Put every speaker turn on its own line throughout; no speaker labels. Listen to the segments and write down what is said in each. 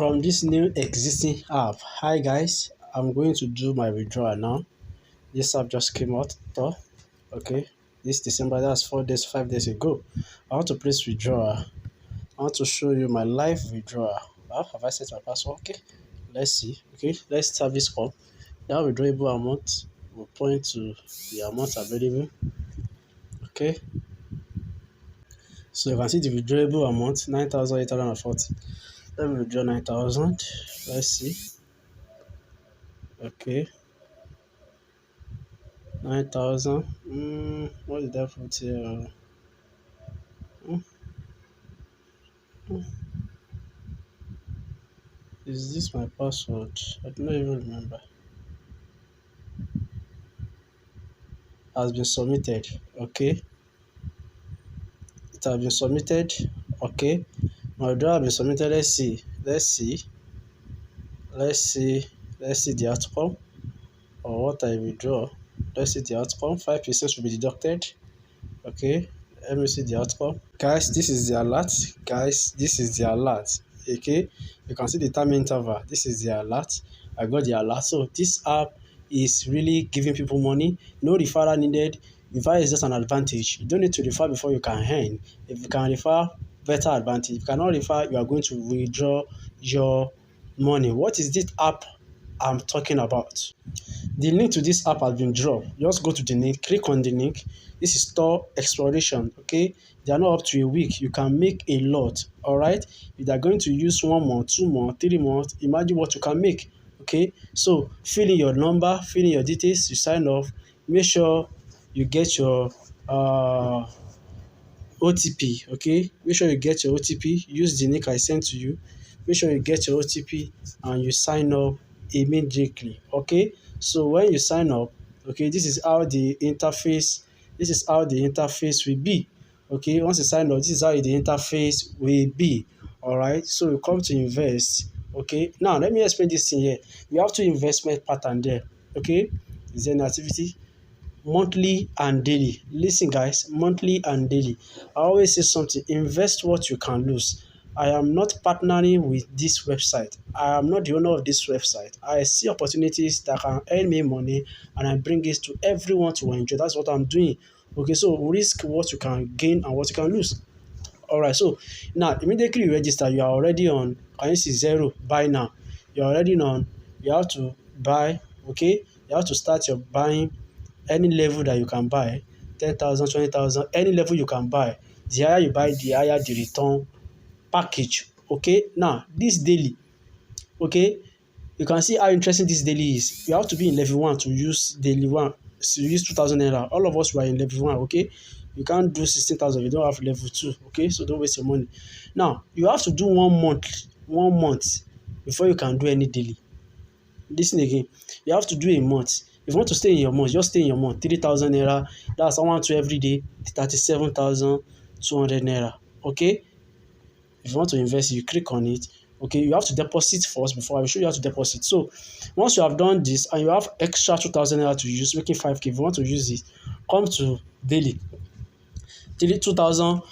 From this new existing app. Hi guys, I'm going to do my withdrawal now. This app just came out though. Okay, this December, that's 4 days, 5 days ago. I want to press withdrawal. I want to show you my live withdrawal. Have I set my password? Okay, let's see. Okay, let's start this call. That withdrawable amount will point to the amount available. Okay, so you can see the withdrawable amount 9,840. Let me withdraw 9,000. Let's see. Okay, 9,000. What did I put here? Mm, Is this my password? I don't even remember. Has been submitted. Okay, it has been submitted. Okay, my withdrawal has been submitted. Let's see. Let's see. Let's see. Let's see the outcome or what I withdraw. Let's see the outcome. 5% should be deducted. Okay, let me see the outcome. Guys, this is the alert. Guys, this is the alert. Okay, you can see the time interval. This is the alert. I got the alert. So this app is really giving people money. No referral needed. Referral is just an advantage. You don't need to refer before you can earn. If you can refer, better advantage. If you cannot refer, you are going to withdraw your money. What is this app I'm talking about? The link to this app has been dropped. Just go to the link, click on the link. This is store exploration. Okay, they are not up to a week. You can make a lot. All right, if they are going to use 1 month, 2 months, 3 months, imagine what you can make. Okay, so fill in your number, fill in your details, you sign off. Make sure you get your OTP. Okay, make sure you get your OTP. Use the link I sent to you. Make sure you get your OTP and you sign up immediately. Okay, so when you sign up, okay, this is how the interface will be. Okay, once you sign up, this is how the interface will be. All right, so you come to invest. Okay, now let me explain this thing here. You have two investment pattern there. Okay, is there an activity? Monthly and daily. Listen guys, monthly and daily. I always say something, invest what you can lose. I am not partnering with this website. I am not the owner of this website. I see opportunities that can earn me money and I bring it to everyone to enjoy. That's what I'm doing. Okay, so risk what you can gain and what you can lose. All right, so now immediately you register, you are already on. Can you see zero? Buy now. You're already on. You have to buy. Okay, you have to start your buying any level that you can buy. 10,000, 20,000, any level you can buy. The higher you buy, the higher the return package. Okay, now this daily. Okay, you can see how interesting this daily is. You have to be in level 1 to use daily 1. So you use 2,000 naira. All of us were in level 1. Okay, you can't do 16,000 if you don't have level 2. Okay, so don't waste your money. Now you have to do 1 month before you can do any daily. Listen again, you have to do a month. If you want to stay in your month, just stay in your month. 3,000 naira, that's 1 every day, 37,200 naira. Okay, if you want to invest, you click on it. Okay, you have to deposit first before I will show you how to deposit. So once you have done this and you have extra 2,000 naira to use, making 5k, if you want to use it, come to daily. Daily 2,000,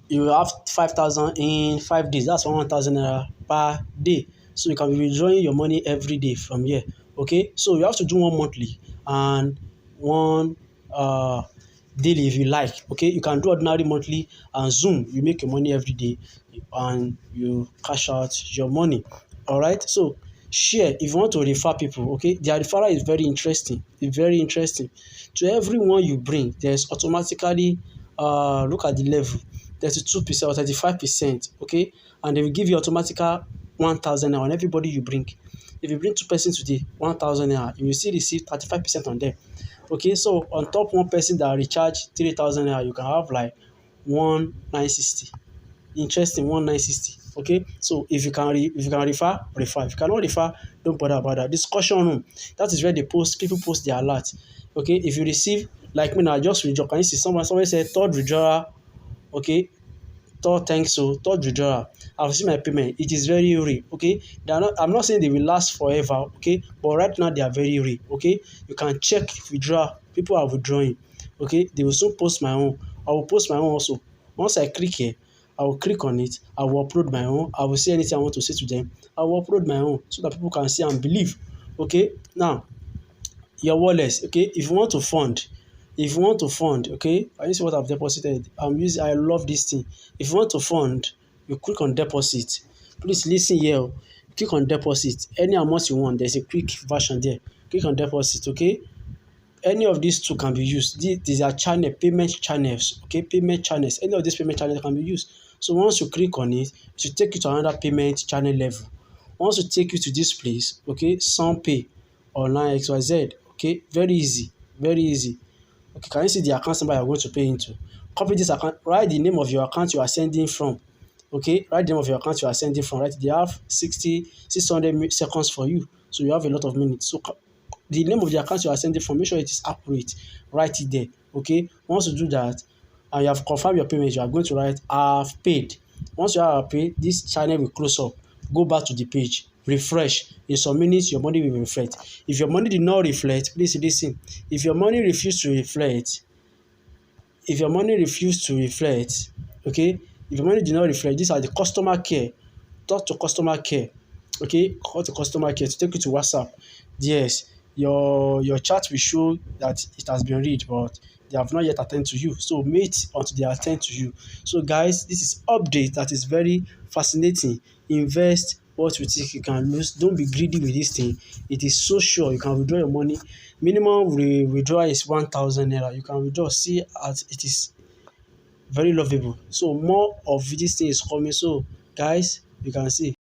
you have 5,000 in 5 days. That's 1,000 naira per day. So you can be withdrawing your money every day from here. Okay, so you have to do one monthly and one daily if you like. Okay, you can do ordinary monthly and Zoom. You make your money every day and you cash out your money. All right, so share if you want to refer people. Okay, their referral is very interesting. It's very interesting. To everyone you bring, there's automatically look at the level, 32% or 35%. Okay, and they will give you automatical 1,000 naira on everybody you bring. If you bring 2 persons today, 1,000 naira, you will still receive 35% on them. Okay, so on top one person that recharge 3,000 naira, you can have like 1,960. Interesting, 1,960. Okay, so if you can refer. If you cannot refer, don't bother about that. Discussion room, that is where people post their alert. Okay, if you receive, like me now, just withdraw. Can you see someone said third withdrawal? Okay, third thanks so third withdrawal. I've seen my payment. It is very real. Okay, I'm not saying they will last forever. Okay, but right now they are very real. Okay, you can check withdrawal. People are withdrawing. Okay, they will soon post my own. I will post my own also. Once I click here, I will click on it, I will upload my own, I will say anything I want to say to them, I will upload my own so that people can see and believe. Okay, now your wallet. Okay, if you want to fund, okay, I use what I've deposited. I love this thing. If you want to fund, you click on deposit. Please listen here. Click on deposit. Any amount you want, there's a quick version there. Click on deposit, okay? Any of these two can be used. These are payment channels, okay? Payment channels. Any of these payment channels can be used. So once you click on it, it should take you to another payment channel level. Once you take you to this place, okay, some pay online XYZ, okay, very easy, very easy. Okay, can you see the account number you're going to pay into? Copy this account, write the name of your account you are sending from. Okay, write the name of your account you are sending from. Right, they have 600 seconds for you, so you have a lot of minutes. So the name of the account you are sending from, make sure it is accurate. Write it there. Okay, once you do that and you have confirmed your payment, you are going to write I have paid. Once you have paid, this channel will close up. Go back to the page, refresh. In some minutes, your money will reflect. If your money did not reflect, please listen. If your money refused to reflect, if your money refused to reflect, okay, if your money did not reflect, these are the customer care. Talk to customer care. Okay, call to customer care to take you to WhatsApp. Yes, your chat will show that it has been read, but they have not yet attended to you. So wait until they attend to you. So guys, this is update that is very fascinating. Invest what you think you can lose. Don't be greedy with this thing. It is so sure you can withdraw your money. Minimum withdrawal is 1,000 naira. You can withdraw. See, as it is very lovable. So more of this thing is coming. So guys, you can see.